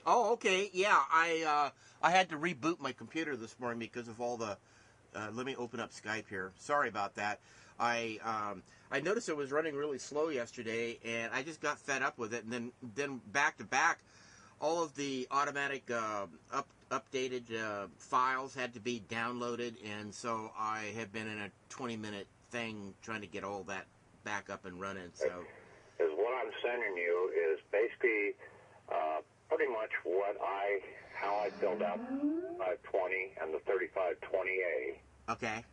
Oh, okay. Yeah, I had to reboot my computer this morning because of all the. Let me open up Skype here. Sorry about that. I noticed it was running really slow yesterday, and I just got fed up with it. And then back to back, all of the automatic updated files had to be downloaded, and so I have been in a 20-minute thing trying to get all that back up and running. So, is what I'm sending you is basically pretty much how I filled out 520 and the 3520A. Okay.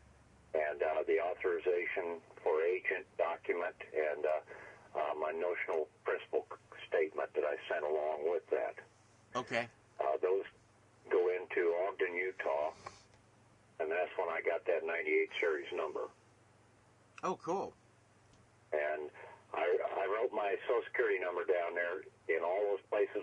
And the authorization for agent document and my notional principal statement that I sent along with that. Okay. Those go into Ogden, Utah, and that's when I got that 98 series number. Oh, cool. And I wrote my Social Security number down there in all those places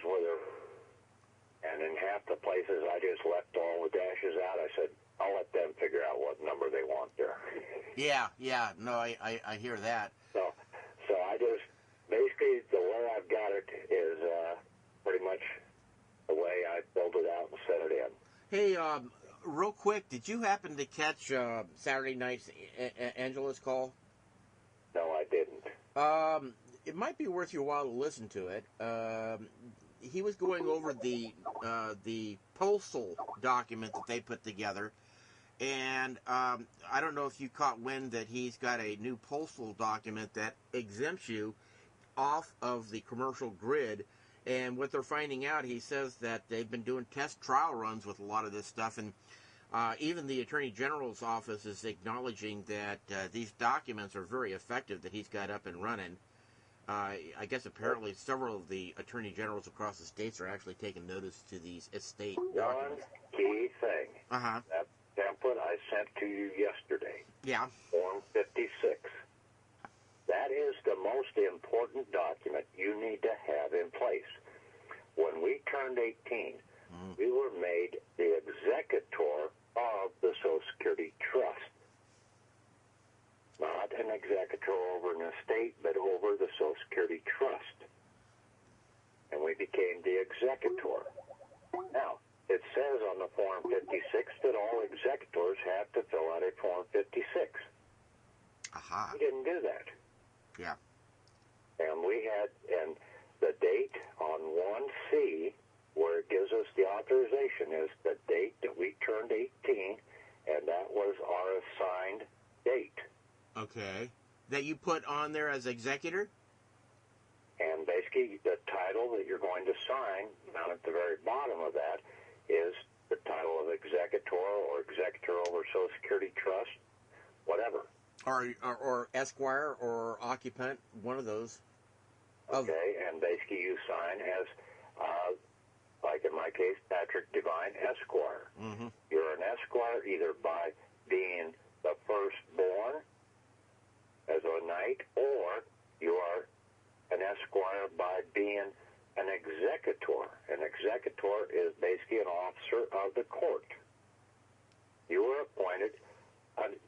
and in half the places I just left all the dashes out. I said, I'll let them figure out what number they want there. Yeah. No, I hear that. So I just, basically the way I've got it is pretty much the way I build it out and set it in. Hey, real quick, did you happen to catch Saturday night's Angela's call? No, I didn't. It might be worth your while to listen to it. He was going over the Postal document that they put together, and I don't know if you caught wind that he's got a new Postal document that exempts you off of the commercial grid. And what they're finding out, he says that they've been doing test trial runs with a lot of this stuff, and even the Attorney General's office is acknowledging that these documents are very effective that he's got up and running. I guess apparently several of the Attorney Generals across the states are actually taking notice to these estate documents. One key thing. Uh-huh. That template I sent to you yesterday. Yeah. Form 56. That is the most important document you need to have in place. When we turned 18, we were made the executor of the Social Security Trust. Not an executor over an estate, but over the Social Security Trust. And we became the executor. Now, it says on the Form 56 that all executors have to fill out a Form 56. Aha. We didn't do that. Yeah. And and the date on 1C, where it gives us the authorization, is the date that we turned 18, and that was our assigned date. Okay. That you put on there as executor? And basically, the title that you're going to sign, down at the very bottom of that, is the title of executor or executor over Social Security Trust, whatever. Or esquire or occupant, one of those. Okay, and basically you sign as, like in my case, Patrick Devine, Esquire. Mm-hmm. You're an Esquire either by being the firstborn as a knight, or you are an Esquire by being an executor. An executor is basically an officer of the court. You were appointed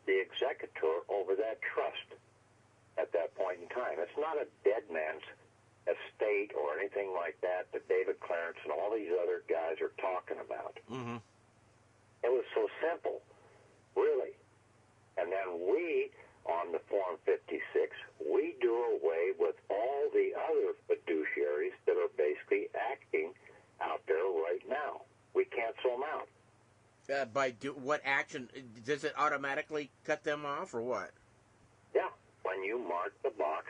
the executor over that trust at that point in time. It's not a dead man's estate or anything like that David Clarence and all these other guys are talking about. Mm-hmm. It was so simple, really. And then we, on the Form 56, we do away with all the other fiduciaries that are basically acting out there right now. We cancel them out. What action? Does it automatically cut them off, or what? Yeah. When you mark the box,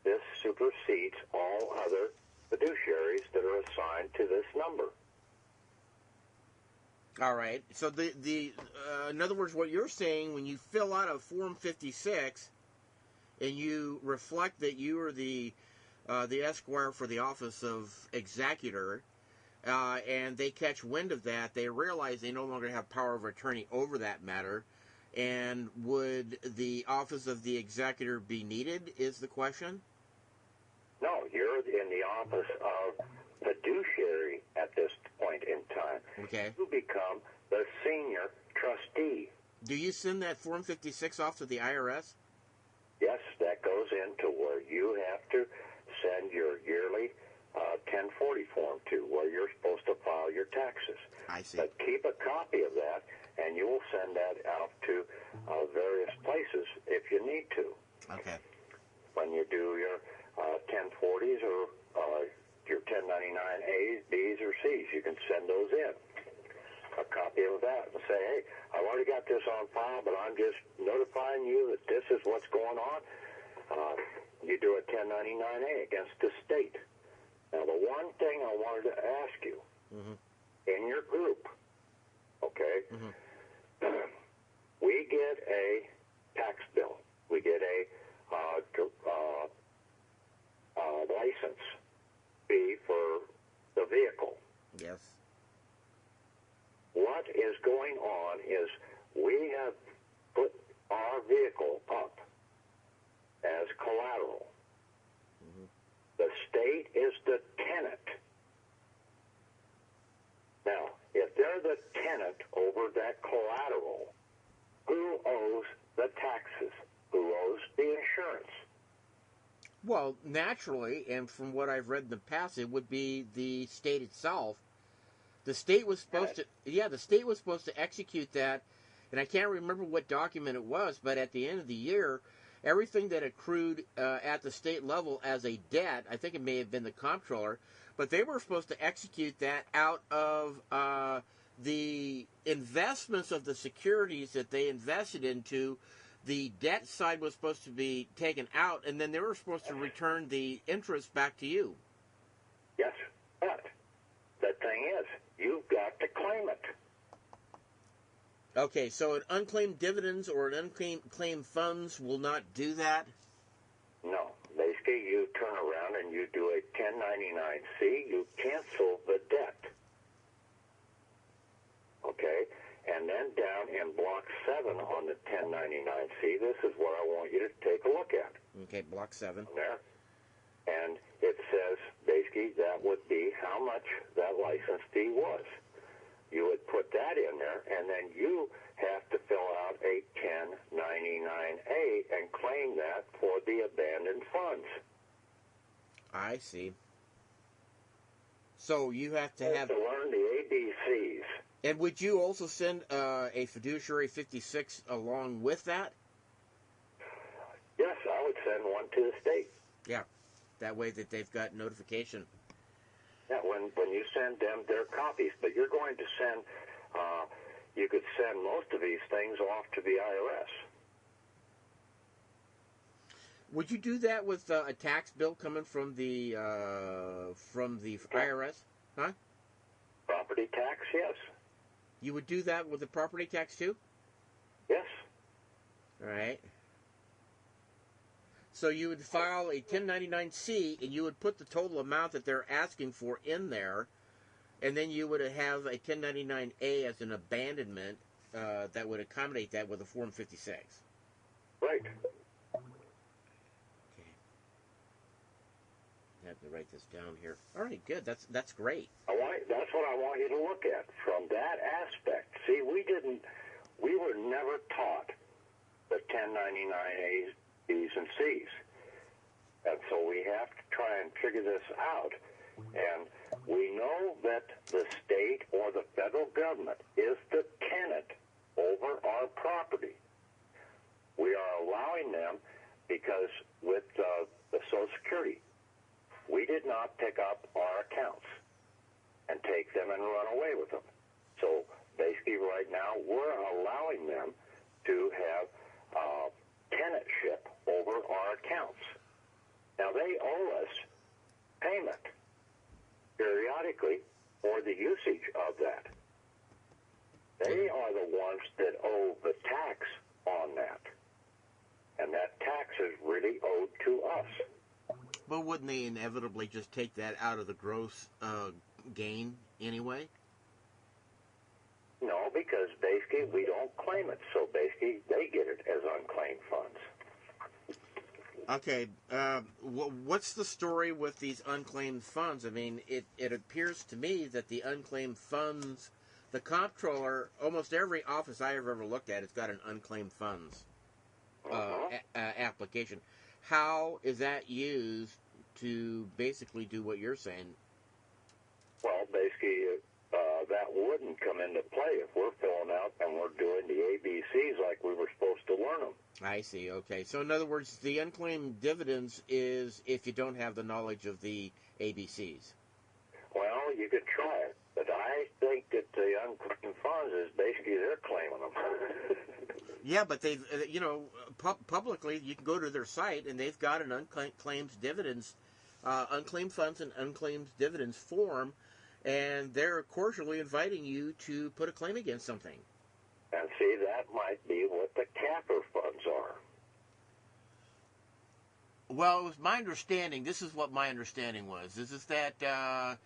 this supersedes all other fiduciaries that are assigned to this number. All right. So in other words, what you're saying, when you fill out a Form 56 and you reflect that you are the esquire for the office of executor, and they catch wind of that, they realize they no longer have power of attorney over that matter. And would the office of the executor be needed, is the question? No, you're in the office of fiduciary at this point in time. Okay. You become the senior trustee. Do you send that Form 56 off to the IRS? Yes, that goes into where you have to send your yearly 1040 form to, where I see. But keep a copy of that, and you will send that out to various places if you need to. Okay. When you do your 1040s or your 1099As, Bs, or Cs, you can send those in. A copy of that and say, hey, I've already got this on file, but I'm just notifying you that this is what's going on. You do a 1099A against the state. Now, the one thing I wanted to ask you, in your group, okay, we get a tax bill. We get a license fee for the vehicle. Yes. What is going on is we have put our vehicle up as collateral. The state is the tenant. Now, if they're the tenant over that collateral, who owes the taxes? Who owes the insurance? Well, naturally, and from what I've read in the past, it would be the state itself. The state was supposed to execute that, and I can't remember what document it was, but at the end of the year, everything that accrued at the state level as a debt, I think it may have been the comptroller, but they were supposed to execute that out of the investments of the securities that they invested into. The debt side was supposed to be taken out, and then they were supposed to return the interest back to you. Yes, but the thing is, you've got to claim it. Okay, so an unclaimed dividends or an unclaimed funds will not do that? No. Basically, you turn around and you do a 1099-C. You cancel the debt. Okay? And then down in Block 7 on the 1099-C, this is what I want you to take a look at. Okay, Block 7. There. And it says, basically, that would be how much that license fee was. You would put that in there, and then you have to fill out a 1099-A and claim that for the abandoned funds. I see. So you have to have... to learn the ABCs. And would you also send a fiduciary 56 along with that? Yes, I would send one to the state. Yeah, that way that they've got notification. Yeah, when you send them their copies, but you're going to send, you could send most of these things off to the IRS. Would you do that with a tax bill coming from the IRS? Huh? Property tax, yes. You would do that with the property tax too? Yes. All right. So you would file a 1099-C, and you would put the total amount that they're asking for in there, and then you would have a 1099-A as an abandonment that would accommodate that with a Form 56. Right. Okay. I have to write this down here. All right, good. That's great. That's what I want you to look at from that aspect. See, we were never taught the 1099-A's, B's, and C's. And so we have to try and figure this out. And we know that the state or the federal government is the tenant over our property. We are allowing them because with the Social Security, we did not pick up our accounts and take them and run away with them. So basically right now we're allowing them to have tenantship over our accounts. Now they owe us payment periodically for the usage of that. They are the ones that owe the tax on that. And that tax is really owed to us. But wouldn't they inevitably just take that out of the gross gain anyway? No, because basically we don't claim it. So basically they get it as unclaimed funds. Okay, what's the story with these unclaimed funds? I mean, it appears to me that the unclaimed funds, the comptroller, almost every office I have ever looked at has got an unclaimed funds application. How is that used to basically do what you're saying? Well, basically that wouldn't come into play if we're filling out and we're doing the ABCs like we were supposed to learn them. I see. Okay. So in other words, the unclaimed dividends is if you don't have the knowledge of the ABCs. Well, you could try it, but I think that the unclaimed funds is basically they're claiming them. Yeah, but they've, publicly, you can go to their site and they've got an unclaimed dividends, unclaimed funds and unclaimed dividends form, and they're cordially inviting you to put a claim against something. And see, that might be what the capper funds are. Well, it was my understanding, this is what my understanding was, is that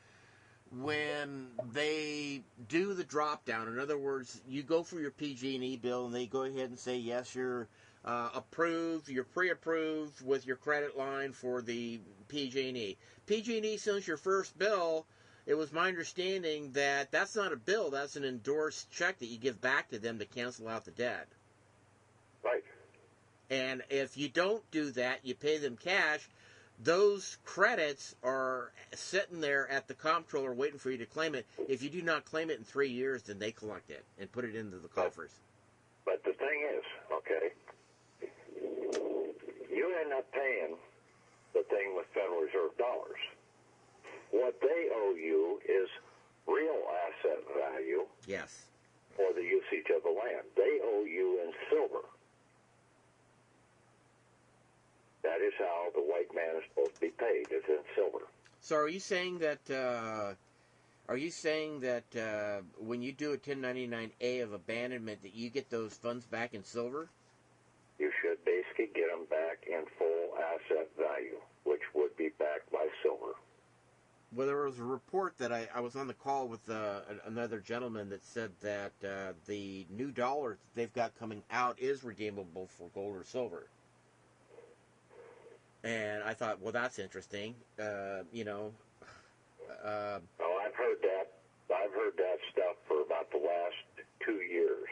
when they do the drop down, in other words, you go for your PG&E bill and they go ahead and say, yes, you're approved, you're pre-approved with your credit line for the PG&E. PG&E sends your first bill. It was my understanding that that's not a bill, that's an endorsed check that you give back to them to cancel out the debt. Right. And if you don't do that, you pay them cash, those credits are sitting there at the comptroller waiting for you to claim it. If you do not claim it in 3 years, then they collect it and put it into the coffers. But the thing is, okay, you end up paying the thing with Federal Reserve dollars. What they owe you is real asset value. Yes. For the usage of the land. They owe you in silver. That is how the white man is supposed to be paid, is in silver. So are you saying that when you do a 1099-A of abandonment that you get those funds back in silver? You should basically get them back in full asset value, which would be backed by silver. Well, there was a report that I was on the call with another gentleman that said that the new dollar that they've got coming out is redeemable for gold or silver. And I thought, well, that's interesting. Well, I've heard that. I've heard that stuff for about the last 2 years.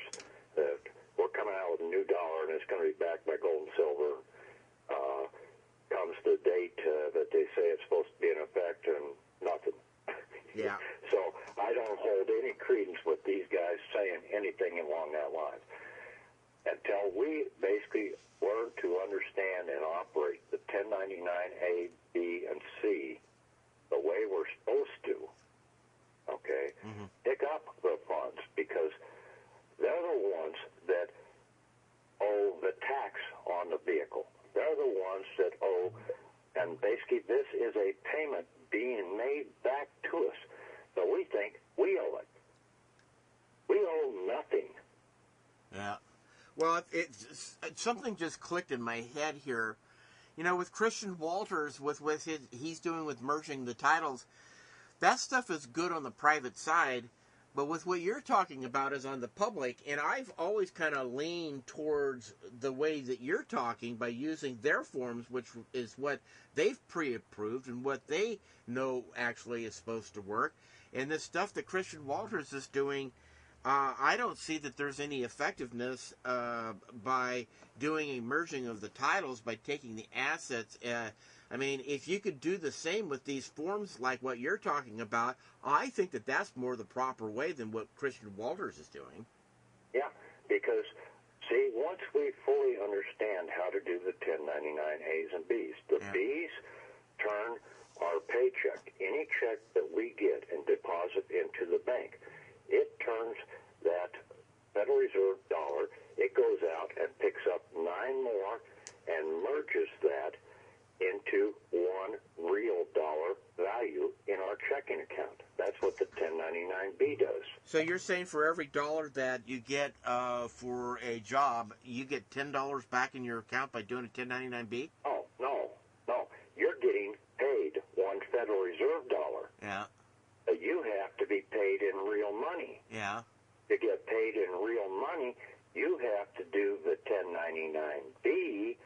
That we're coming out with a new dollar, and it's going to be backed by gold and silver. Comes the date that they say it's supposed to be in effect, and nothing. Yeah. So I don't hold any credence with these guys saying anything along that line until we basically learn to understand and operate the 1099-A, B, and C the way we're supposed to, okay, pick up the funds, because they're the ones that owe the tax on the vehicle. They're the ones that owe, and basically this is a payment being made back to us. So we think we owe it. We owe nothing. Yeah. Well, something just clicked in my head here. You know, with Christian Walters, with he's doing with merging the titles, that stuff is good on the private side, but with what you're talking about is on the public, and I've always kind of leaned towards the way that you're talking by using their forms, which is what they've pre-approved and what they know actually is supposed to work. And this stuff that Christian Walters is doing, I don't see that there's any effectiveness by doing a merging of the titles by taking the assets. I mean, if you could do the same with these forms like what you're talking about, I think that that's more the proper way than what Christian Walters is doing. Yeah, because, see, once we fully understand how to do the 1099-As and Bs, the Bs turn our paycheck, any check that we get and deposit into the bank, it turns that Federal Reserve dollar, it goes out and picks up 9 more and merges that into one real dollar value in our checking account. That's what the 1099-B does. So you're saying for every dollar that you get for a job, you get $10 back in your account by doing a 1099-B? Oh, no. You're getting paid one Federal Reserve dollar. Yeah. You have to be paid in real money. Yeah. To get paid in real money, you have to do the 1099-B.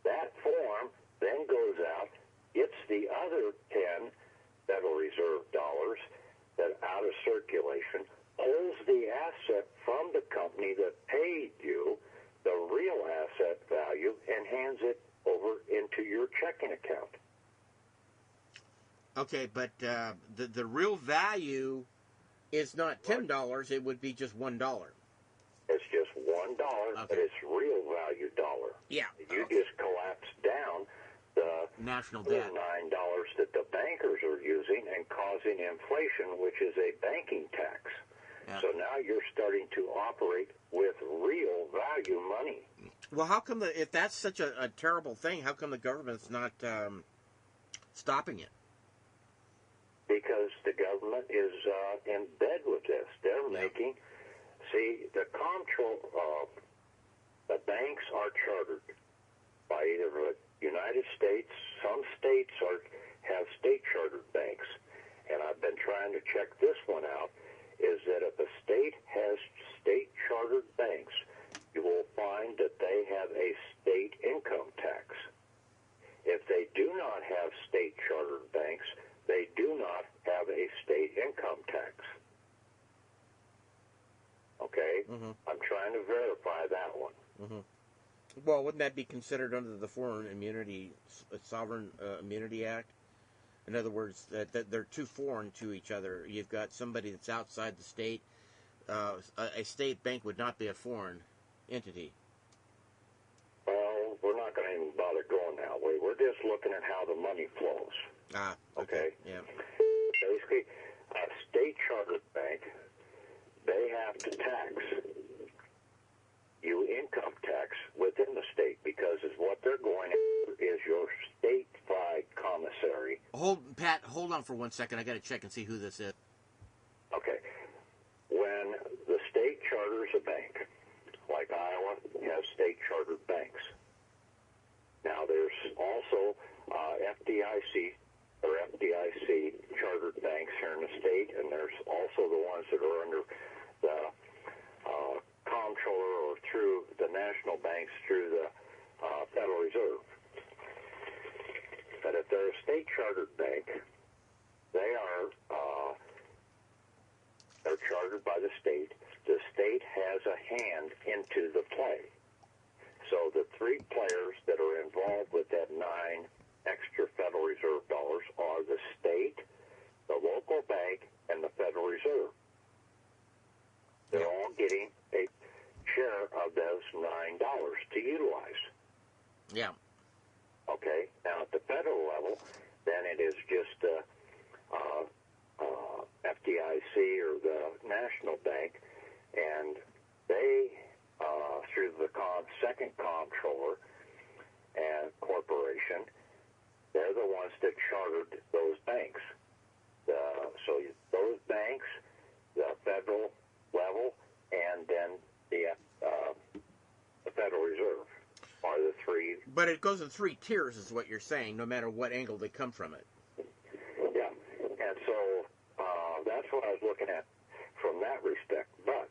That form then goes out, gets the other 10 Federal Reserve dollars that out of circulation, pulls the asset from the company that paid you, the real asset value, and hands it over into your checking account. Okay, but the real value It's not $10. It would be just $1. It's just $1, but it's real value dollar. Yeah. You just collapse down the national debt, $9 that the bankers are using and causing inflation, which is a banking tax. Yeah. So now you're starting to operate with real value money. Well, how come if that's such a terrible thing, how come the government's not stopping it? Because the government is in bed with this. They're making, see, the banks are chartered by either the United States. Some states have state chartered banks, and I've been trying to check this one out. Is that if a state has state chartered banks, you will find that they have a state income tax. If they do not have state chartered banks, they do not have a state income tax. Okay? Mm-hmm. I'm trying to verify that one. Mm-hmm. Well, wouldn't that be considered under the Sovereign Immunity Act? In other words, that they're too foreign to each other. You've got somebody that's outside the state. A state bank would not be a foreign entity. Well, we're not going to even bother going that way. We're just looking at how the money flows. Ah, okay. Yeah. Basically, a state chartered bank, they have to tax you income tax within the state, because is what they're going after is your statewide commissary. Pat, hold on for 1 second. I got to check and see who this is. Okay. When the state charters a bank, like Iowa has state chartered banks. Now there's also FDIC chartered banks here in the state, and there's also the ones that are under the comptroller or through the national banks through the Federal Reserve. But if they're a state chartered bank, they're chartered by the state. The state has a hand into the play. So the three players that are involved with that 9 extra Federal Reserve dollars are the state, the local bank, and the Federal Reserve. They're all getting a share of those $9 to utilize. Yeah. Okay. Now at the federal level, then it is just FDIC or the national bank, and they through the second comptroller and corporation, they're the ones that chartered those banks. So those banks, the federal level, and then the Federal Reserve are the three. But it goes in 3 tiers, is what you're saying, no matter what angle they come from it. Yeah, and so that's what I was looking at from that respect. But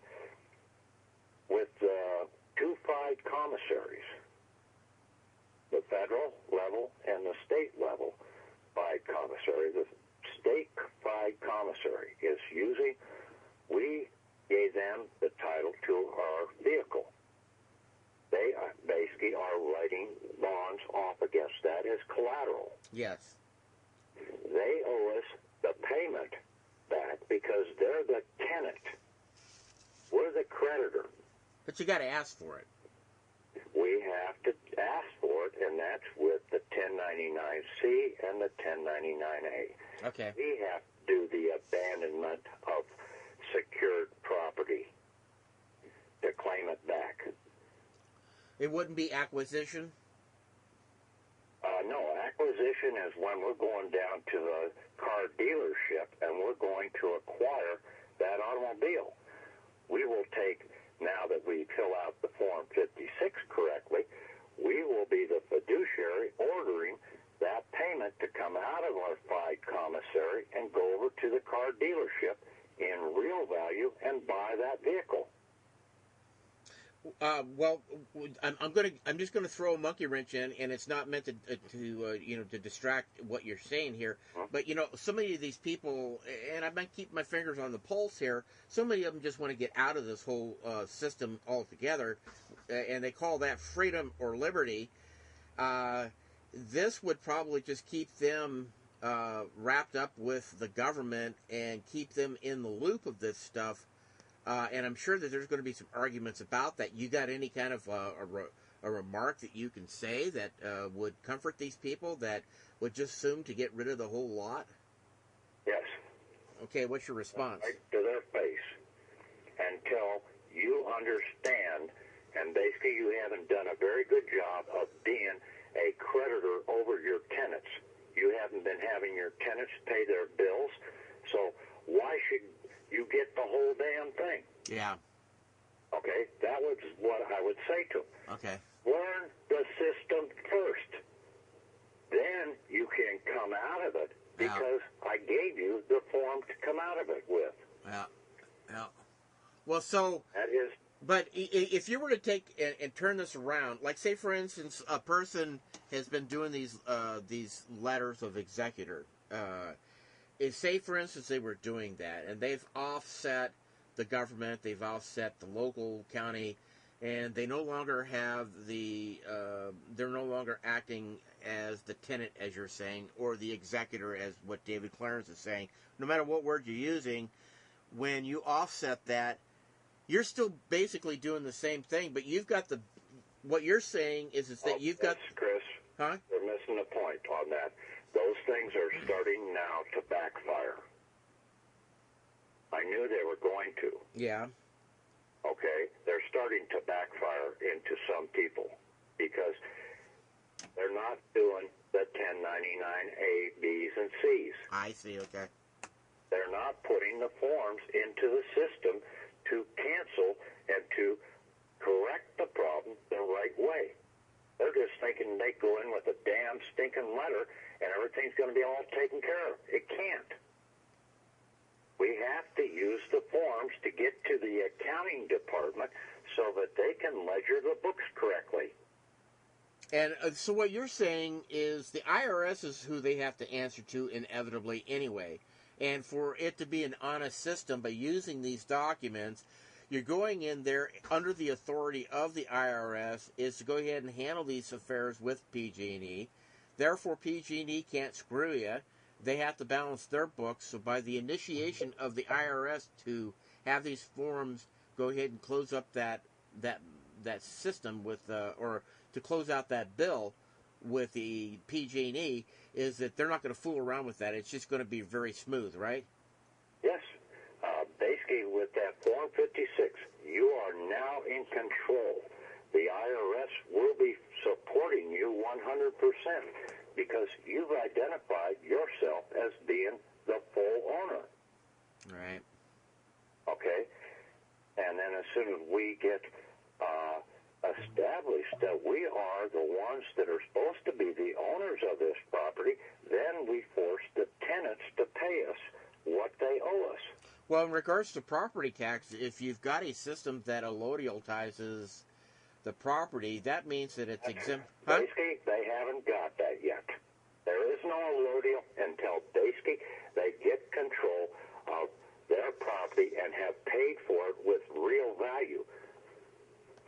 with the 2 FIDE commissaries, the federal level and the state level FIDE commissary, the state FIDE commissary is using, we gave them the title to our vehicle. They basically are writing bonds off against that as collateral. Yes. They owe us the payment back because they're the tenant. We're the creditor. But you got to ask for it. We have to ask for it, and that's with the 1099-C and the 1099-A. Okay. We have to do the abandonment of secured property to claim it back. It wouldn't be acquisition? No, acquisition is when we're going down to the car dealership and we're going to acquire that automobile. We will take, now that we fill out the Form 56 correctly, we will be the fiduciary ordering that payment to come out of our FIDE commissary and go over to the car dealership in real value and buy that vehicle. Well, I'm just gonna throw a monkey wrench in, and it's not meant to distract what you're saying here. But so many of these people, and I might keep my fingers on the pulse here. So many of them just want to get out of this whole system altogether, and they call that freedom or liberty. This would probably just keep them wrapped up with the government and keep them in the loop of this stuff. And I'm sure that there's going to be some arguments about that. You got any kind of a remark that you can say that would comfort these people that would just assume to get rid of the whole lot? Yes. Okay, what's your response? Right to their face until you understand, and basically you haven't done a very good job of being a creditor over your tenants. You haven't been having your tenants pay their bills, so why should you get the whole damn thing? Yeah. Okay, that was what I would say to them. Okay. Learn the system first. Then you can come out of it because I gave you the form to come out of it with. Yeah. Yeah. Well, so... That is... But if you were to take and turn this around, like say for instance, a person has been doing these letters of executor. Say for instance they were doing that, and they've offset the government, they've offset the local county, and they no longer have they're no longer acting as the tenant, as you're saying, or the executor, as what David Clarence is saying. No matter what word you're using, when you offset that, you're still basically doing the same thing, but you've got what you're saying is that you've got... Chris, huh? You're missing the point on that. Those things are starting now to backfire. I knew they were going to. Yeah. Okay? They're starting to backfire into some people because they're not doing the 1099A, Bs, and Cs. I see, okay. They're not putting the forms into the system to cancel and to correct the problem the right way. They're just thinking they go in with a damn stinking letter and everything's going to be all taken care of. It can't. We have to use the forms to get to the accounting department so that they can ledger the books correctly. And so what you're saying is the IRS is who they have to answer to inevitably anyway. And for it to be an honest system, by using these documents, you're going in there under the authority of the IRS is to go ahead and handle these affairs with PG&E. Therefore, PG&E can't screw you. They have to balance their books. So by the initiation of the IRS to have these forms go ahead and close up that system with, or to close out that bill with the PG&E, is that they're not going to fool around with that. It's just going to be very smooth, right? Yes. Basically, with that Form 56, you are now in control. The IRS will be supporting you 100% because you've identified yourself as being the full owner. Right. Okay? And then as soon as we get established that we are the ones that are supposed to be the owners of this property, then we force the tenants to pay us what they owe us. Well, in regards to property tax, if you've got a system that allodializes the property, that means that it's exempt. Huh? Basically, they haven't got that yet. There is no allodial until basically they get control of their property and have paid for it with real value.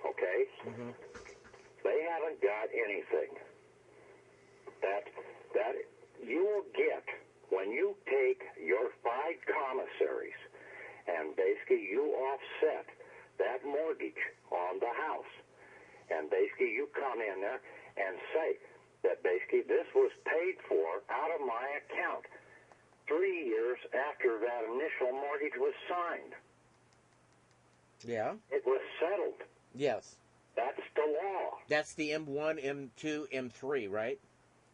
Okay? Mm-hmm. They haven't got anything. That you will get when you take your 5 commissaries and basically you offset that mortgage on the house. And basically you come in there and say that basically this was paid for out of my account 3 years after that initial mortgage was signed. Yeah. It was settled. Yes. That's the law. That's the M1, M2, M3, right?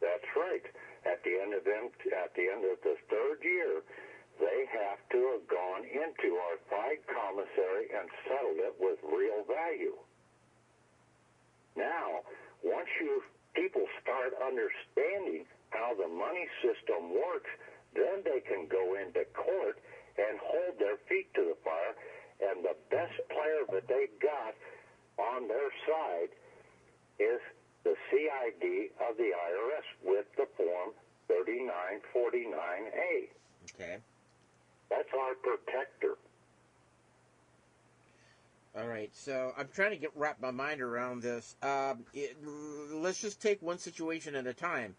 That's right. At the end of the 3rd year, they have to have gone into our 5 commissary and settled it with real value. Now, once people start understanding how the money system works, then they can go into court and hold their feet to the fire, and the best player that they've got on their side is the CID of the IRS with the Form 3949A. Okay. That's our protector. All right, so I'm trying to wrap my mind around this. Let's just take one situation at a time.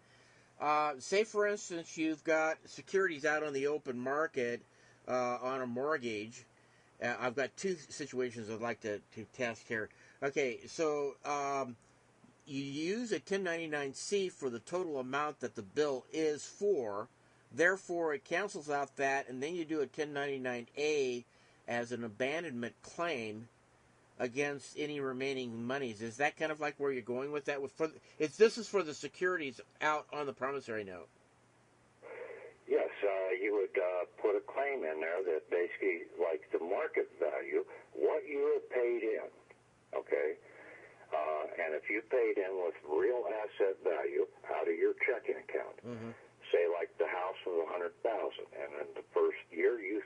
Say, for instance, you've got securities out on the open market on a mortgage. I've got two situations I'd like to test here. Okay, so you use a 1099-C for the total amount that the bill is for. Therefore, it cancels out that, and then you do a 1099-A as an abandonment claim against any remaining monies. Is that kind of like where you're going with that? This is for the securities out on the promissory note. Yes, you would put a claim in there that basically, like the market value, what you have paid in, okay? And if you paid in with real asset value out of your checking account, say like the house was $100,000, and in the first year you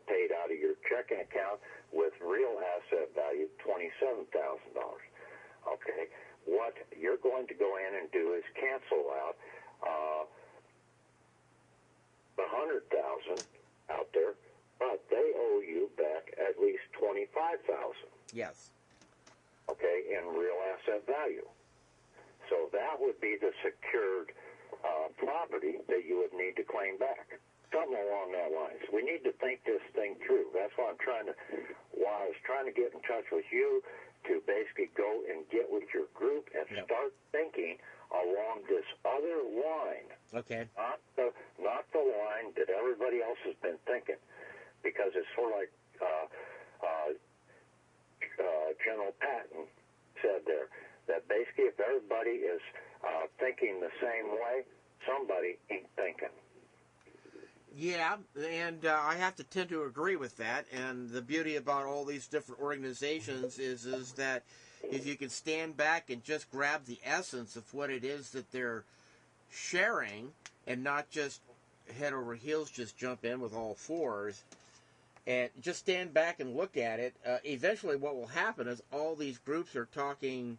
paid out of your checking account with real asset value $27,000. Okay, what you're going to go in and do is cancel out the $100,000 out there, but they owe you back at least $25,000. Yes. Okay, in real asset value. So that would be the secured property that you would need to claim back. Something along that lines. We need to think this thing through. That's why I was trying to get in touch with you to basically go and get with your group and start thinking along this other line. Okay. Not the line that everybody else has been thinking, because it's sort of like General Patton said there, that basically if everybody is thinking the same way, somebody ain't thinking. Yeah, and I have to tend to agree with that. And the beauty about all these different organizations is that if you can stand back and just grab the essence of what it is that they're sharing and not just head over heels just jump in with all fours, and just stand back and look at it, eventually what will happen is all these groups are talking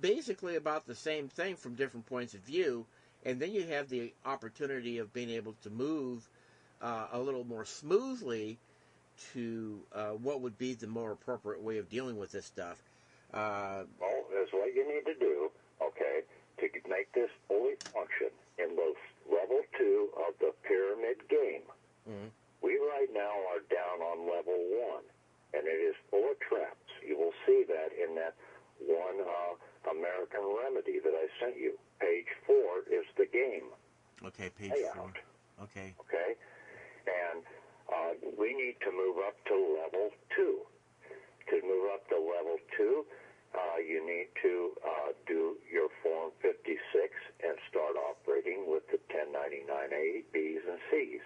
basically about the same thing from different points of view, and then you have the opportunity of being able to move a little more smoothly to what would be the more appropriate way of dealing with this stuff. Well, that's what you need to do, okay, to make this fully function in both level 2 of the pyramid game. Mm-hmm. We right now are down on level 1, and it is full of traps. You will see that in that one American Remedy that I sent you. Page 4 is the game. Okay, page 4. Okay. Okay, and we need to move up to level 2. To move up to level 2, you need to do your Form 56 and start operating with the 1099A, B's, and C's.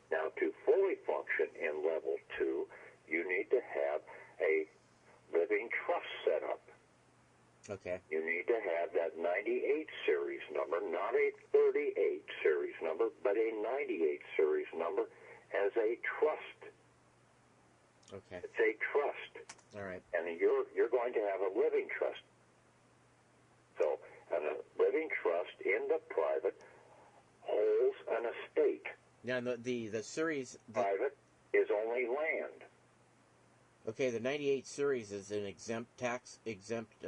Now, to fully function in level 2, you need to have a living trust set up. Okay. You need to have that 98 series number, not a 38 series number, but a 98 series number as a trust. Okay. It's a trust. All right. And you're going to have a living trust. So, a living trust in the private holds an estate. Now, the series... Private is only land. Okay, the 98 series is an tax exempt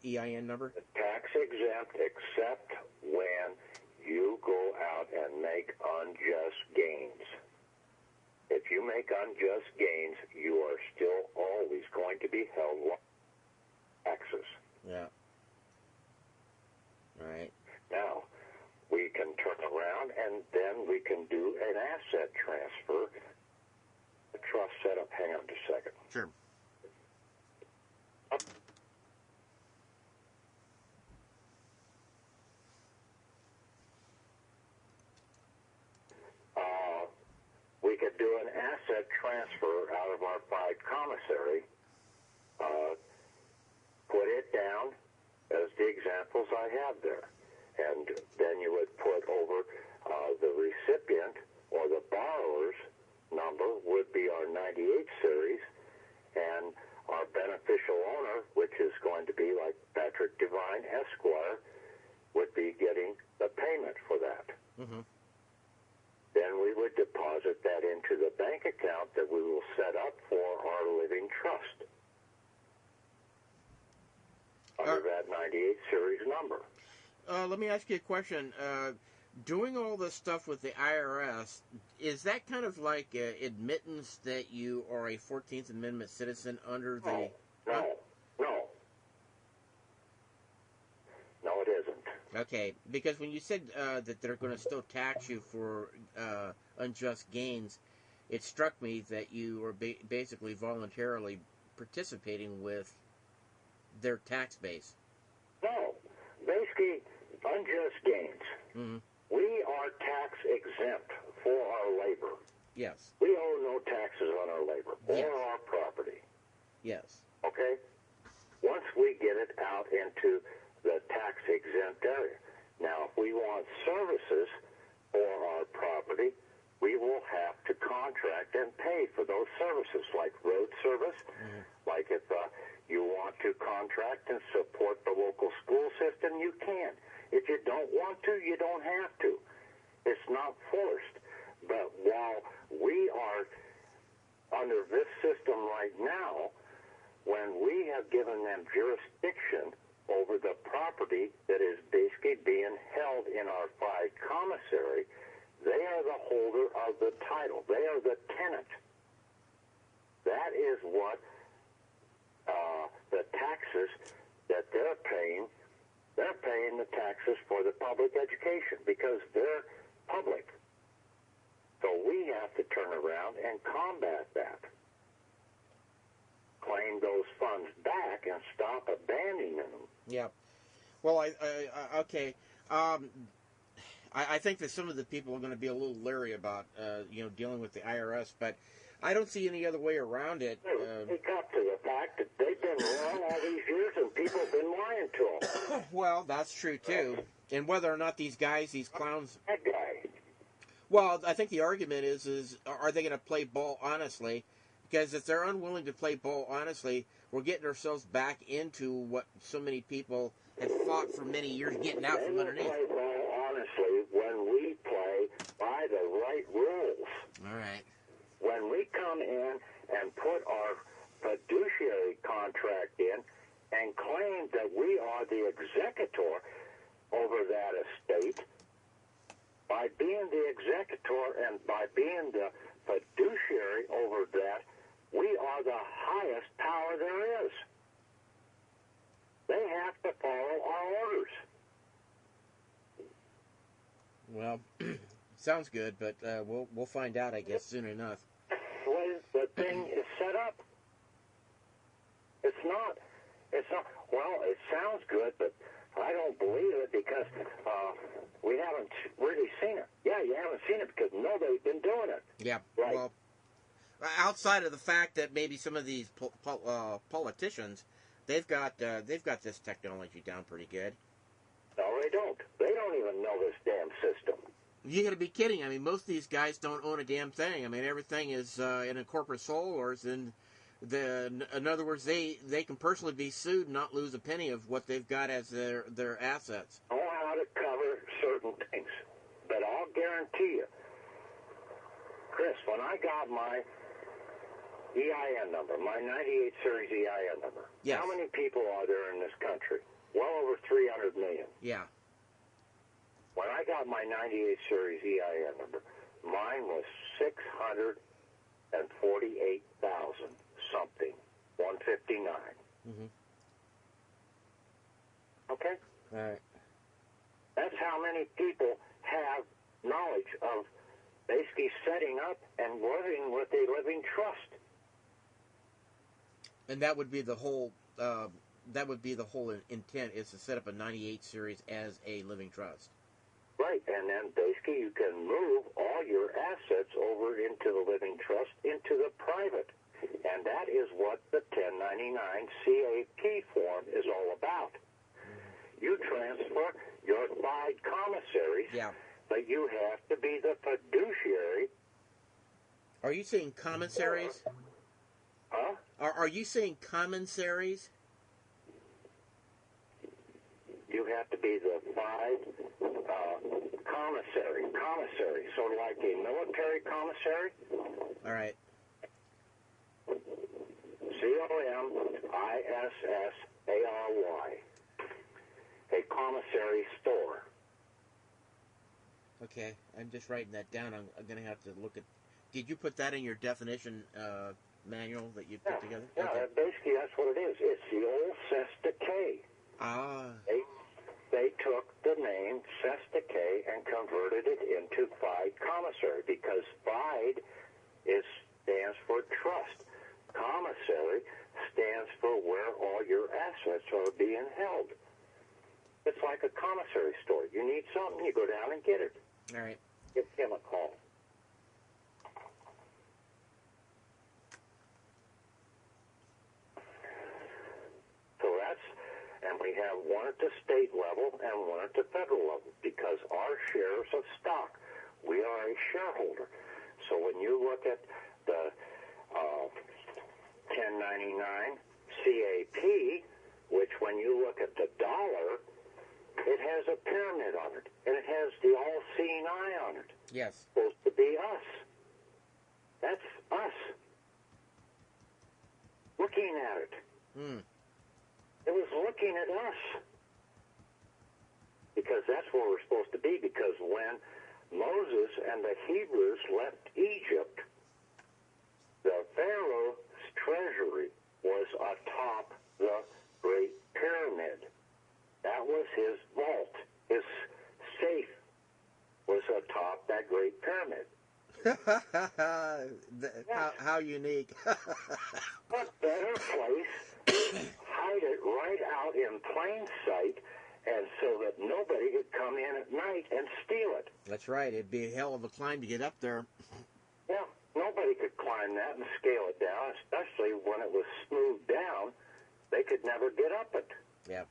EIN number? Tax exempt except when you go out and make unjust gains. If you make unjust gains, you are still always going to be held taxes. Yeah. All right. Now, we can turn around and then we can do an asset transfer. The trust setup. Hang on just a second. Sure. We could do an asset transfer out of our 5 commissary, put it down as the examples I have there. And then you would put over the recipient or the borrower's number would be our 98 series, and our beneficial owner, which is going to be like Patrick Devine, Esquire, would be getting the payment for that. Mm-hmm. Then we would deposit that into the bank account that we will set up for our living trust under that 98 series number. let me ask you a question. Doing all this stuff with the IRS, is that kind of like admittance that you are a 14th Amendment citizen under the... No, it isn't. Okay, because when you said that they're going to still tax you for unjust gains, it struck me that you were basically voluntarily participating with their tax base. No, basically, unjust gains. Mm-hmm. We are tax exempt for our labor. Yes. We owe no taxes on our labor or our property. Yes. Okay? Once we get it out into the tax exempt area. Now, if we want services for our property, we will have to contract and pay for those services, like road service, like if you want to contract and support the local school system, you can. If you don't want to, you don't have to. It's not forced. But while we are under this system right now, when we have given them jurisdiction over the property that is basically being held in our 5 commissary, they are the holder of the title. They are the tenant. That is what the taxes that they're paying the taxes for the public education because they're public. So we have to turn around and combat that. Claim those funds back and stop abandoning them. Yeah. Well, okay. I think that some of the people are going to be a little leery about, dealing with the IRS, but I don't see any other way around it. Wake up to the fact that they've been wrong all these years and people have been lying to them. Well, that's true, too. And whether or not these clowns... That guy. Well, I think the argument is are they going to play ball honestly? Because if they're unwilling to play ball honestly, we're getting ourselves back into what so many people have fought for many years, getting out from underneath. They will play ball honestly when we play by the right rules. All right. When we come in and put our fiduciary contract in and claim that we are the executor over that estate, by being the executor and by being the fiduciary over that, we are the highest power there is. They have to follow our orders. Well, sounds good, but we'll find out, I guess, soon enough. The way the thing is set up, it's not, well, it sounds good, but I don't believe it because we haven't really seen it. Yeah, you haven't seen it because nobody's been doing it. Yeah, right. Well, outside of the fact that maybe some of these politicians, they've got this technology down pretty good. No, they don't. They don't even know this damn system. You got to be kidding! I mean, most of these guys don't own a damn thing. I mean, everything is in a corporate sole, or is in other words, they can personally be sued and not lose a penny of what they've got as their assets. I know how to cover certain things, but I'll guarantee you, Chris, when I got my EIN number, my 98 series EIN number, yes. How many people are there in this country? Well over 300 million. Yeah. When I got my 98 series EIN number, mine was 648,000 something, 159. Mm-hmm. Okay? All right. That's how many people have knowledge of basically setting up and living with a living trust. And that would be the whole. That would be the whole intent, is to set up a 98 series as a living trust. Right, and then basically you can move all your assets over into the living trust, into the private. And that is what the 1099 CAP form is all about. You transfer your 5 commissaries, yeah. But you have to be the fiduciary. Are you saying commissaries? Huh? Are you saying commissaries? You have to be the 5 commissary, sort of like a military commissary. All right. COMISSARY. A commissary store. Okay, I'm just writing that down. I'm going to have to look at... Did you put that in your definition manual that you put together? Yeah, okay. Basically that's what it is. It's the old Sestake. Ah. They took the name Sestake and converted it into Fide Commissary because Fide stands for trust. Commissary stands for where all your assets are being held. It's like a commissary store. You need something, you go down and get it. All right. Give him a call. So and we have one at the state level and one at the federal level because our shares of stock, we are a shareholder. So when you look at the 1099 CAP, which when you look at the dollar, it has a pyramid on it, and it has the all-seeing eye on it. Yes. It's supposed to be us. That's us. Looking at it. It was looking at us. Because that's where we're supposed to be, because when Moses and the Hebrews left Egypt, the Pharaoh's treasury was atop the Great Pyramid. That was his vault. His safe was atop that Great Pyramid. How unique. What better place? Hide it right out in plain sight, and so that nobody could come in at night and steal it. That's right. It'd be a hell of a climb to get up there. Yeah, nobody could climb that and scale it down, especially when it was smoothed down. They could never get up it. Yeah.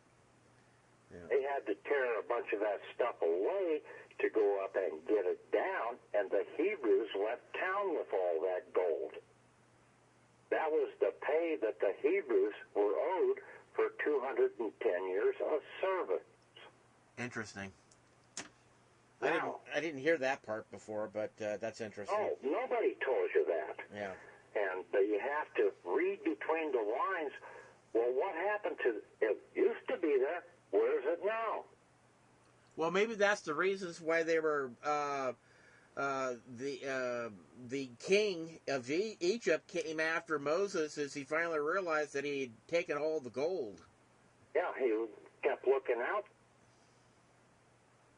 They had to tear a bunch of that stuff away to go up and get it down, and the Hebrews left town with all that gold. That was the pay that the Hebrews were owed for 210 years of service. Interesting. Now, I didn't hear that part before, but that's interesting. Oh, nobody told you that. Yeah. And you have to read between the lines. Well, what happened to it? Used to be there. Where is it now? Well, maybe that's the reasons why they were the king of Egypt came after Moses, as he finally realized that he'd taken all the gold. Yeah, he kept looking out.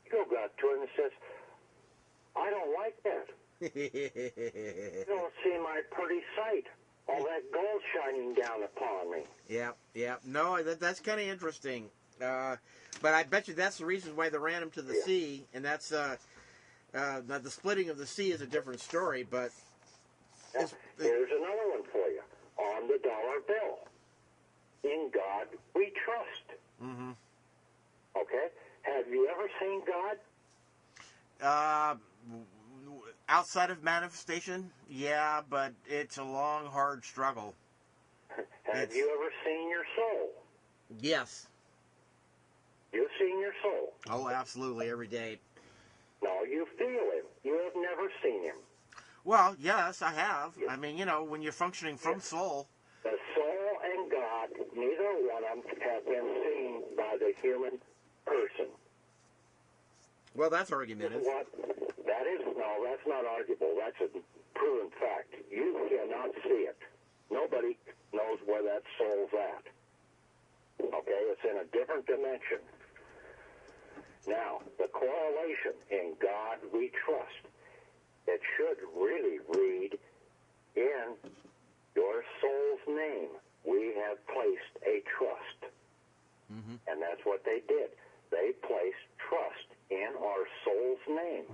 He got to him and says, "I don't like that. You don't see my pretty sight. All that gold shining down upon me." Yeah. No, that's kind of interesting. But I bet you that's the reason why they ran him to the sea, and that's now the splitting of the sea is a different story. But here's another one for you on the dollar bill. In God we trust. Mm-hmm. Okay, have you ever seen God? Outside of manifestation, yeah, but it's a long, hard struggle. Have you ever seen your soul? Yes. You've seen your soul? Oh, absolutely, every day. No, you feel him. You have never seen him. Well, yes, I have. I mean, when you're functioning from soul. The soul and God, neither one of them have been seen by the human person. Well, that's argumentative. That's not arguable. That's a proven fact. You cannot see it. Nobody knows where that soul's at. Okay, it's in a different dimension. Now, the correlation in God we trust, it should really read, in your soul's name, we have placed a trust. Mm-hmm. And that's what they did. They placed trust in our soul's name.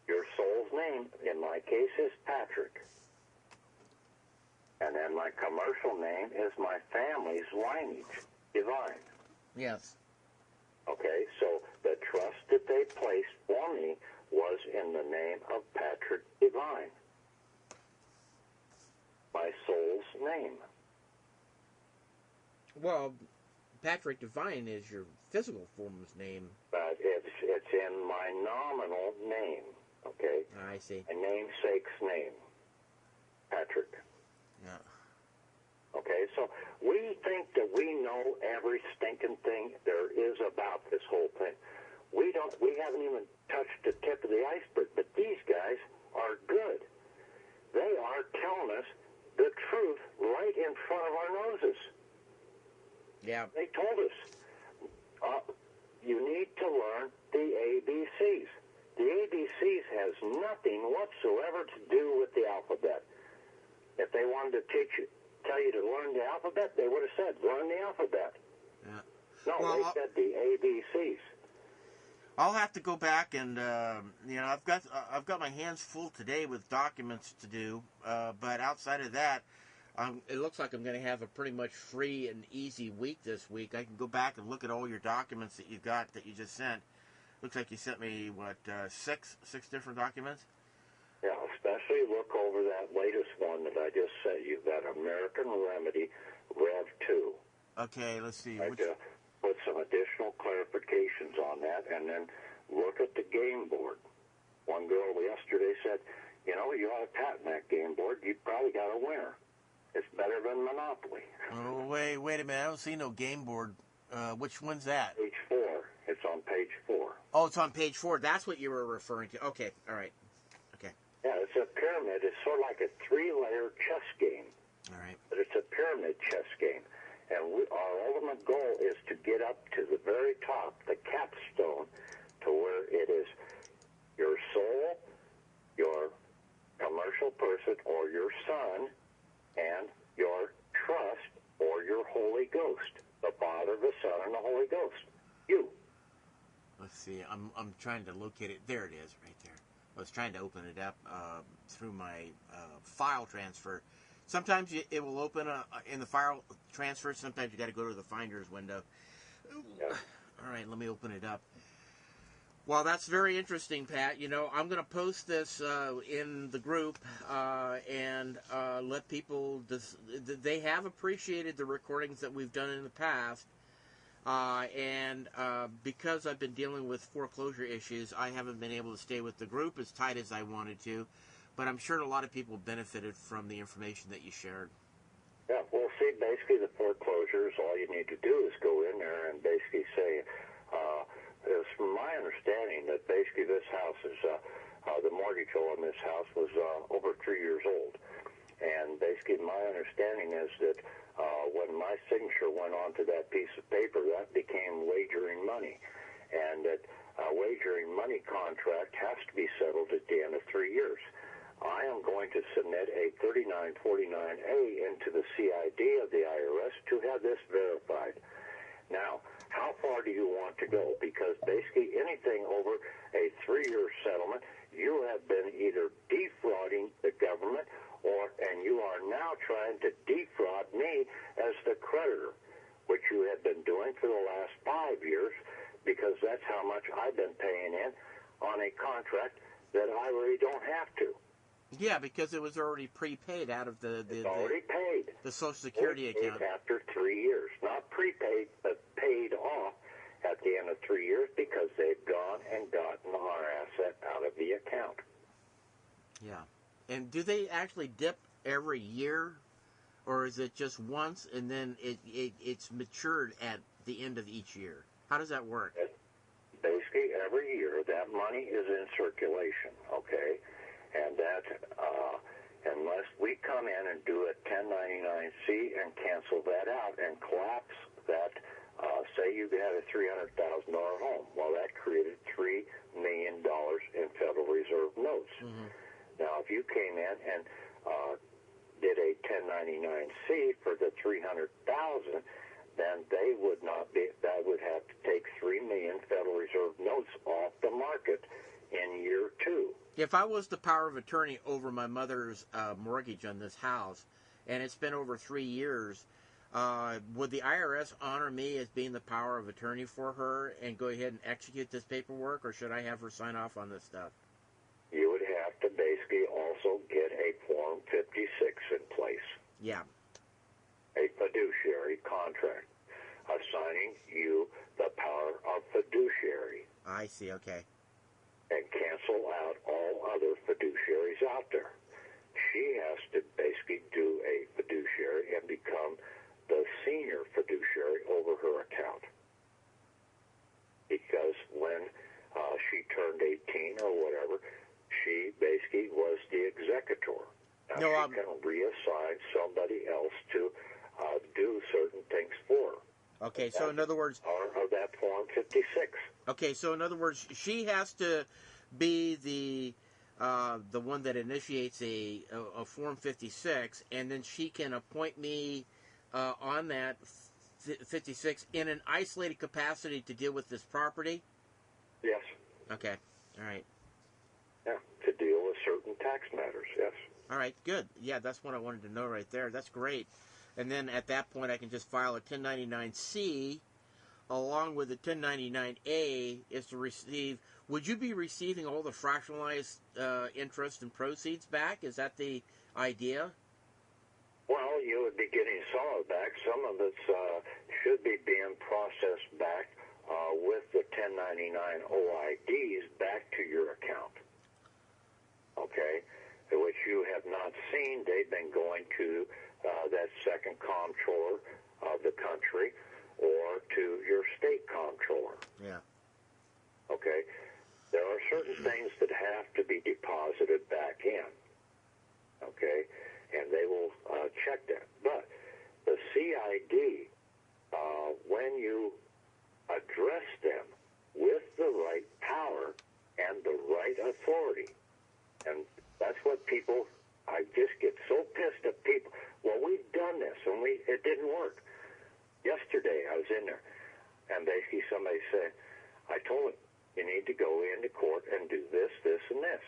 Your soul's name, in my case, is Patrick. And then my commercial name is my family's lineage, Devine. Yes. Okay, so the trust that they placed for me was in the name of Patrick Devine. My soul's name. Well, Patrick Devine is your physical form's name. But it's in my nominal name, okay? I see. My namesake's name, Patrick. Yeah. Okay, so we think that we know every stinking thing there is about this whole thing. We haven't even touched the tip of the iceberg, but these guys are good. They are telling us the truth right in front of our noses. Yeah. They told us, you need to learn the ABCs. The ABCs has nothing whatsoever to do with the alphabet. If they wanted to tell you to learn the alphabet, they would have said, learn the alphabet. Yeah. No, well, they said the ABCs. I'll have to go back and I've got my hands full today with documents to do, but outside of that, it looks like I'm going to have a pretty much free and easy week this week. I can go back and look at all your documents that you got that you just sent. Looks like you sent me six different documents. Yeah, especially look over that latest one that I just sent you, that American Remedy Rev 2. Okay, let's see. I put some additional clarifications on that, and then look at the game board. One girl yesterday said, you ought to patent that game board. You probably got a winner. It's better than Monopoly. Oh, wait a minute. I don't see no game board. Which one's that? Page 4. It's on page 4. Oh, it's on page 4. That's what you were referring to. Okay, all right. Okay. Yeah, it's a pyramid. It's sort of like a 3-layer chess game. All right. But it's a pyramid chess game. And our ultimate goal is to get up to the very top, the capstone, to where it is your soul, your commercial person, or your son, and your trust, or your Holy Ghost, the Father, the Son, and the Holy Ghost. You. Let's see. I'm trying to locate it. There it is, right there. I was trying to open it up through my file transfer. Sometimes it will open in the file transfer. Sometimes you got to go to the Finder's window. Yeah. All right, let me open it up. Well, that's very interesting, Pat. I'm going to post this in the group and let people. They have appreciated the recordings that we've done in the past, and because I've been dealing with foreclosure issues, I haven't been able to stay with the group as tight as I wanted to. But I'm sure a lot of people benefited from the information that you shared. Yeah, well, see, basically the foreclosures, all you need to do is go in there and basically say, it's from my understanding that basically this house is, the mortgage on this house was over 3 years old. And basically my understanding is that when my signature went onto that piece of paper, that became wagering money. And that wagering money contract has to be settled at the end of 3 years. I am going to submit a 3949A into the CID of the IRS to have this verified. Now, how far do you want to go? Because basically anything over a 3-year settlement, you have been either defrauding the government and you are now trying to defraud me as the creditor, which you have been doing for the last 5 years, because that's how much I've been paying in on a contract that I really don't have to. Yeah, because it was already prepaid out of the already paid. The Social Security account. After 3 years. Not prepaid, but paid off at the end of 3 years because they've gone and gotten our asset out of the account. Yeah. And do they actually dip every year? Or is it just once and then it's matured at the end of each year? How does that work? Basically, every year that money is in circulation, okay? And that, unless we come in and do a 1099-C and cancel that out and collapse that, say you had a $300,000 home. Well, that created $3 million in Federal Reserve notes. Mm-hmm. Now, if you came in and did a 1099-C for the $300,000, then they would not be. That would have to take $3 million Federal Reserve notes off the market in year 2. If I was the power of attorney over my mother's mortgage on this house, and it's been over 3 years, would the IRS honor me as being the power of attorney for her and go ahead and execute this paperwork, or should I have her sign off on this stuff? You would have to basically also get a Form 56 in place. Yeah. A fiduciary contract assigning you the power of fiduciary. I see, okay. And cancel out all other fiduciaries out there. She has to basically do a fiduciary and become Now, she can reassign somebody else to do certain things for her. Okay, so in other words... Of that Form 56. Okay, so in other words, she has to be the one that initiates a Form 56, and then she can appoint me on that 56 in an isolated capacity to deal with this property? Yes. Okay, all right. Yeah, to deal with certain tax matters, yes. All right, good. Yeah, that's what I wanted to know right there. That's great. And then at that point, I can just file a 1099-C along with the 1099-A is to receive. Would you be receiving all the fractionalized interest and proceeds back? Is that the idea? Well, you would be getting some of it back. Some of it should be being processed back with the 1099 OIDs back to your account. Okay? Which you have not seen. They've been going to that second comptroller of the country or to your state comptroller. Yeah. Okay? There are certain things that have to be deposited back in. Okay? And they will check that. But the CID, when you address them with the right power and the right authority, and that's what people, I just get so pissed at people. Well, we've done this, and it didn't work. Yesterday, I was in there, and basically somebody said, I told him, you need to go into court and do this, this, and this.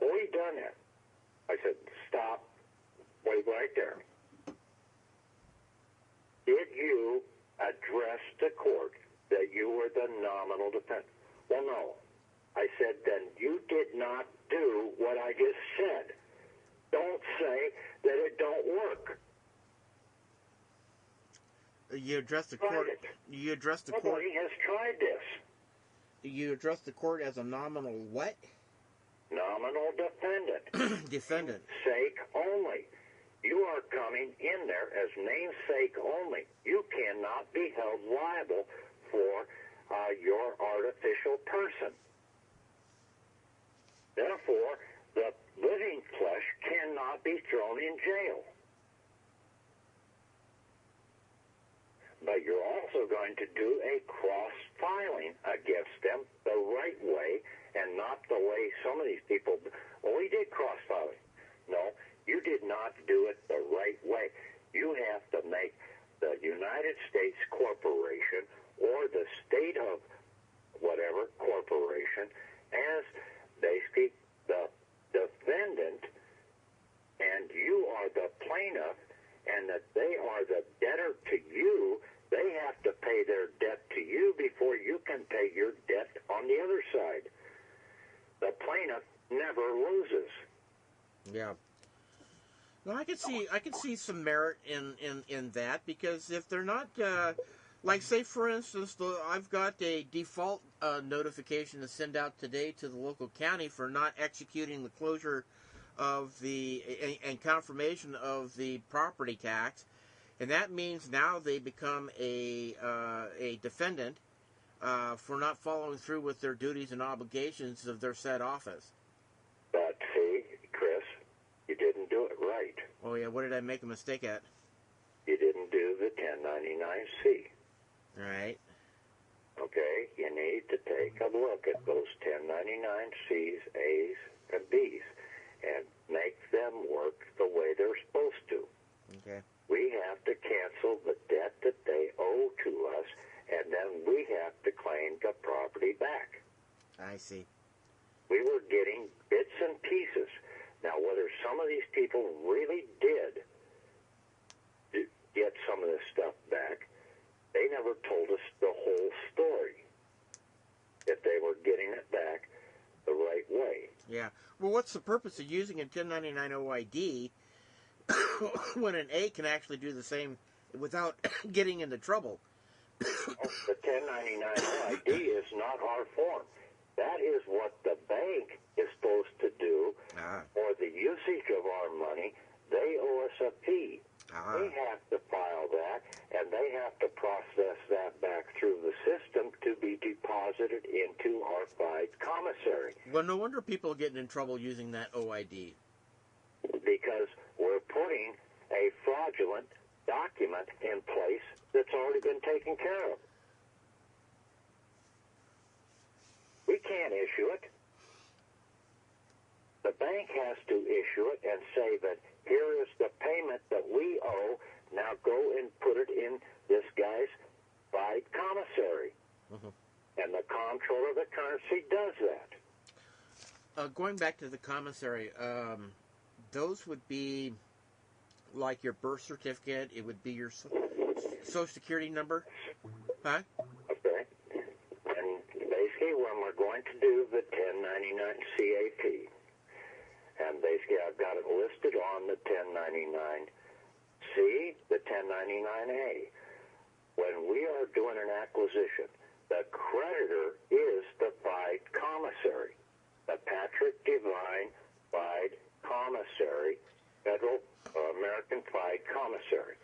Well, we've done that. I said, stop. Wait right there. Did you address the court that you were the nominal defendant? Well, no. I said, then you did not do what I just said. Don't say that it don't work. You address the court. You address the court. Nobody has tried this. You address the court as a nominal what? Nominal defendant. Defendant. Namesake only. You are coming in there as namesake only. You cannot be held liable for your artificial person. Therefore, the living flesh cannot be thrown in jail. But you're also going to do a cross-filing against them the right way and not the way some of these people, well, we did cross-filing. No, you did not do it the right way. You have to make the United States Corporation or the state of whatever corporation as basically the defendant, and you are the plaintiff, and that they are the debtor to you. They have to pay their debt to you before you can pay your debt on the other side. The plaintiff never loses. Yeah. Well, I could see some merit in that, because if they're not like, say for instance, I've got a default notification to send out today to the local county for not executing the closure of and confirmation of the property tax, and that means now they become a defendant for not following through with their duties and obligations of their said office. But see, Chris, you didn't do it right. Oh yeah, what did I make a mistake at? You didn't do the 1099-C. Right. Okay, you need to take a look at those 1099-Cs, A's, and B's, and make them work the way they're supposed to. Okay. We have to cancel the debt that they owe to us, and then we have to claim the property back. I see. We were getting bits and pieces. Now, whether some of these people really did get some of this stuff back, they never told us the whole story, if they were getting it back the right way. Yeah. Well, what's the purpose of using a 1099 OID when an A can actually do the same without getting into trouble? The 1099 OID is not our form. That is what the bank is supposed to do for the usage of our money. They owe us a fee. They have to file that, and they have to process that back through the system to be deposited into our 5 commissary. Well, no wonder people are getting in trouble using that OID. Because because we're putting a fraudulent document in place that's already been taken care of. We can't issue it. The bank has to issue it and say that here is the payment that we owe. Now go and put it in this guy's fied commissary. And the comptroller of the currency does that. Going back to the commissary, those would be like your birth certificate. It would be your social security number. Huh? Okay. And basically when we're going to do the 1099 CAP, and basically I've got it listed on the 1099C, the 1099A. When we are doing an acquisition, the creditor is the fied commissary, the Patrick Devine fied commissary, federal American fied commissary.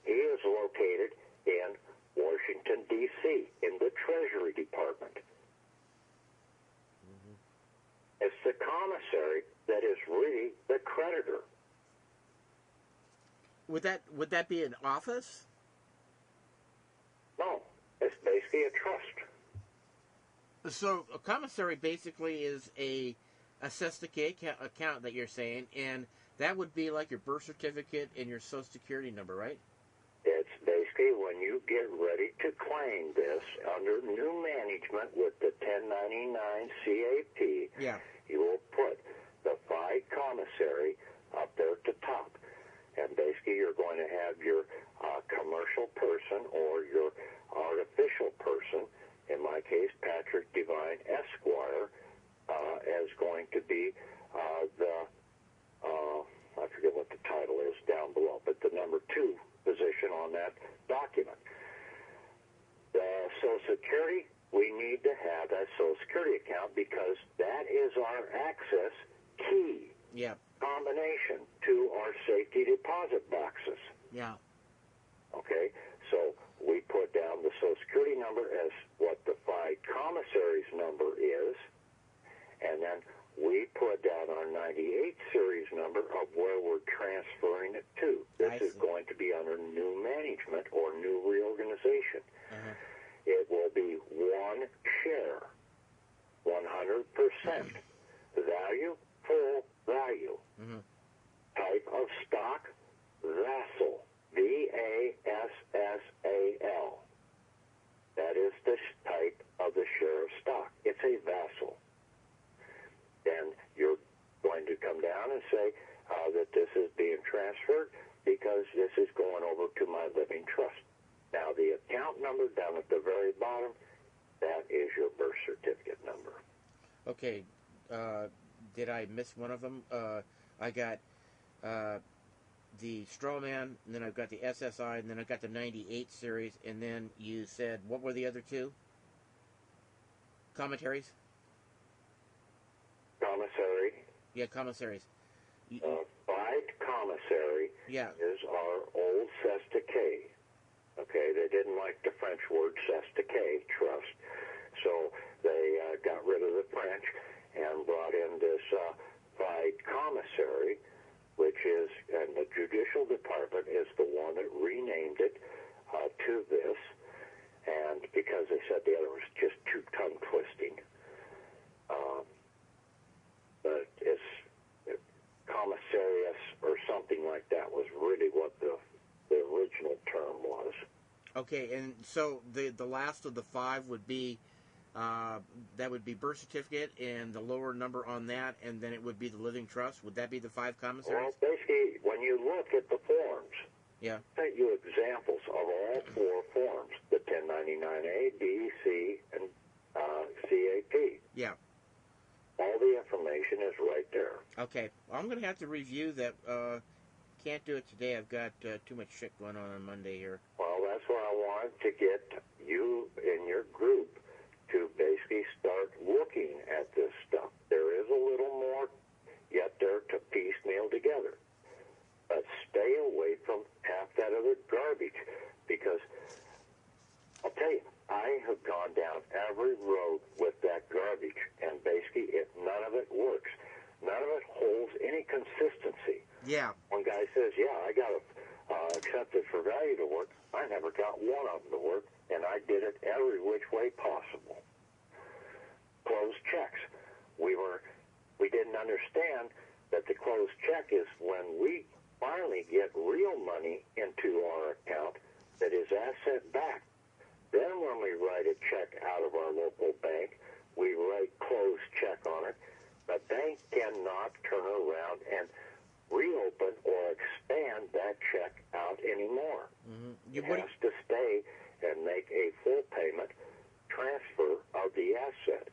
He is located in Washington, D.C., in the Treasury Department. It's the commissary that is really the creditor. Would that be an office? No, it's basically a trust. So a commissary basically is a cestica account that you're saying, and that would be like your birth certificate and your social security number, right? It's basically when you get ready to claim this under new management with the 1099 CAP, yeah, you will put the fied commissary up there at the top. And basically you're going to have your commercial person or your artificial person, in my case, Patrick Devine Esquire, as going to be I forget what the title is down below, but the number 2 position on that document. The Social Security, we need to have that Social Security account because that is our access key combination to our safety deposit boxes. Yeah. Okay, so we put down the Social Security number as what the fied commissary's number is, and then we put down our 98 series number of where we're transferring it to. This is going to be under new management or new reorganization. It will be one share, 100%. Value, full value. Type of stock, vassal. VASSAL. That is the type of the share of stock. It's a vassal. Then you're going to come down and say that this is being transferred because this is going over to my living trust. Now, the account number down at the very bottom, that is your birth certificate number. Okay. Did I miss one of them? I got the Strawman, and then I've got the SSI, and then I've got the 98 series, and then you said, what were the other two? Commentaries? Commissary. Yeah, commissaries. Fied commissary is our old cestica. Okay, they didn't like the French word cestica, trust, so they got rid of the French and brought in this fied commissary, which is, and the Judicial Department is the one that renamed it to this, and because they said the other was just too tongue-twisting. But it's commissarius or something like that was really what the original term was. Okay, and so the last of the 5 would be that would be birth certificate and the lower number on that, and then it would be the living trust. Would that be the 5 commissaries? Well, basically, when you look at the forms, I sent you examples of all 4 forms: the 1099A, B, C, and CAP. Yeah. All the information is right there. Okay. Well, I'm going to have to review that. Can't do it today. I've got too much shit going on Monday here. Well, that's why I wanted to get you in your group to basically start looking at this stuff. There is a little more yet there to piecemeal together. But stay away from half that other garbage, because I'll tell you, I have gone down every road with that garbage, and basically none of it works. None of it holds any consistency. Yeah. One guy says, yeah, I got accepted for value to work. I never got one of them to work, and I did it every which way possible. Closed checks. We didn't understand that the closed check is when we finally get real money into our account that is asset backed. Then when we write a check out of our local bank, we write closed check on it. The bank cannot turn around and reopen or expand that check out anymore. Mm-hmm. It has to stay and make a full payment transfer of the asset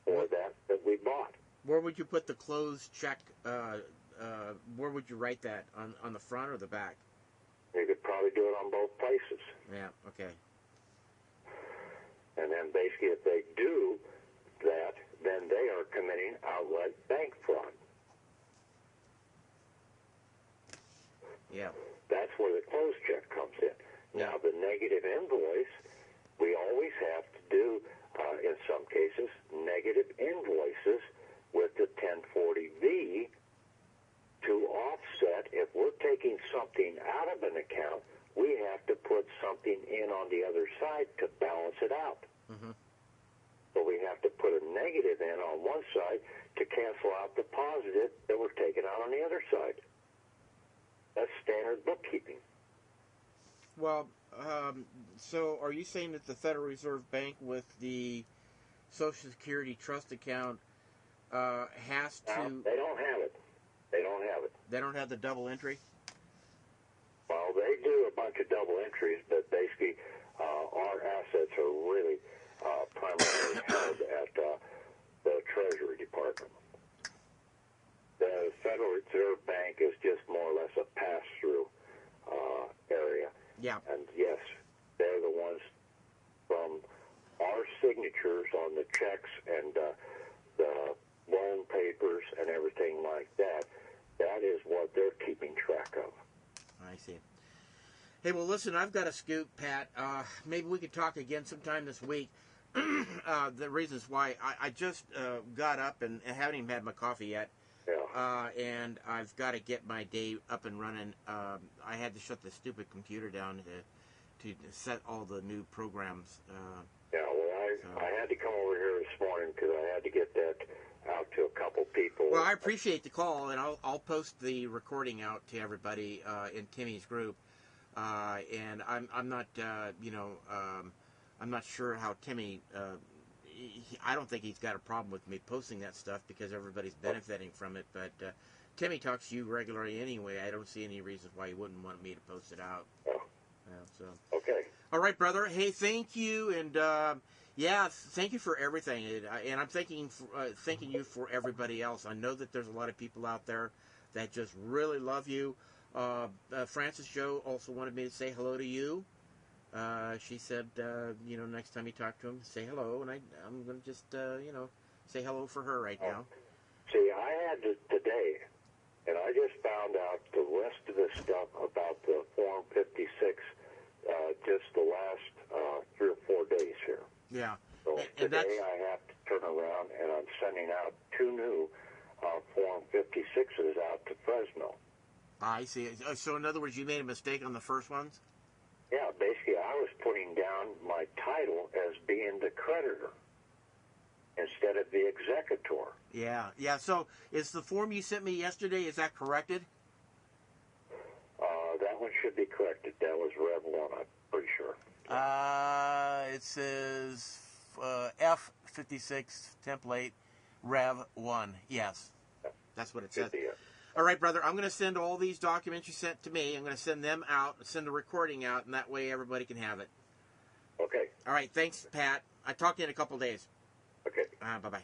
or that we bought. Where would you put the closed check? Where would you write that? On the front or the back? You could probably do it on both places. Yeah, okay. And then basically if they do that, then they are committing outright bank fraud. Yeah. That's where the closed check comes in. Now, the negative invoice, we always have to do, in some cases, negative invoices with the 1040V to offset. If we're taking something out of an account, we have to put something in on the other side to balance it out. Mm-hmm. So we have to put a negative in on one side to cancel out the positive that we're taking out on the other side. That's standard bookkeeping. Well, so are you saying that the Federal Reserve Bank with the Social Security trust account has to... No, they don't have it. They don't have it. They don't have the double entry? Well, they do a bunch of double entries, but basically our assets are really primarily held at the Treasury Department. The Federal Reserve Bank is just more or less a pass-through area. Yeah. And yes, they're the ones from our signatures on the checks and the loan papers and everything like that. That is what they're keeping track of. I see. Hey, well, listen, I've got a scoop, Pat. Maybe we could talk again sometime this week. The reasons why I just got up and haven't even had my coffee yet. Yeah. And I've got to get my day up and running. I had to shut the stupid computer down to set all the new programs. Yeah, well, I had to come over here this morning because I had to get that out to a couple people. Well, I appreciate the call, and I'll post the recording out to everybody in Timmy's group. And I'm not, I'm not sure how Timmy. I don't think he's got a problem with me posting that stuff because everybody's benefiting from it. But Timmy talks to you regularly anyway. I don't see any reason why he wouldn't want me to post it out. Oh. So. Okay. All right, brother. Hey, thank you, and thank you for everything. And I'm thanking you for everybody else. I know that there's a lot of people out there that just really love you. Francis Joe also wanted me to say hello to you. She said, next time you talk to him, say hello, and I'm going to just, say hello for her right now. See, I had today, and I just found out the rest of the stuff about the Form 56 just the last 3 or 4 days here. Yeah. So today I have to turn around, and I'm sending out 2 new Form 56s out to Fresno. I see. So in other words, you made a mistake on the first ones? Yeah, basically I was putting down my title as being the creditor instead of the executor. Yeah. So is the form you sent me yesterday, is that corrected? That one should be corrected. That was Rev 1, I'm pretty sure. It says F56 template Rev 1. Yes, that's what it says. All right, brother, I'm going to send all these documents you sent to me. I'm going to send them out, send the recording out, and that way everybody can have it. Okay. All right, thanks, Pat. I'll talk to you in a couple days. Okay. Bye-bye.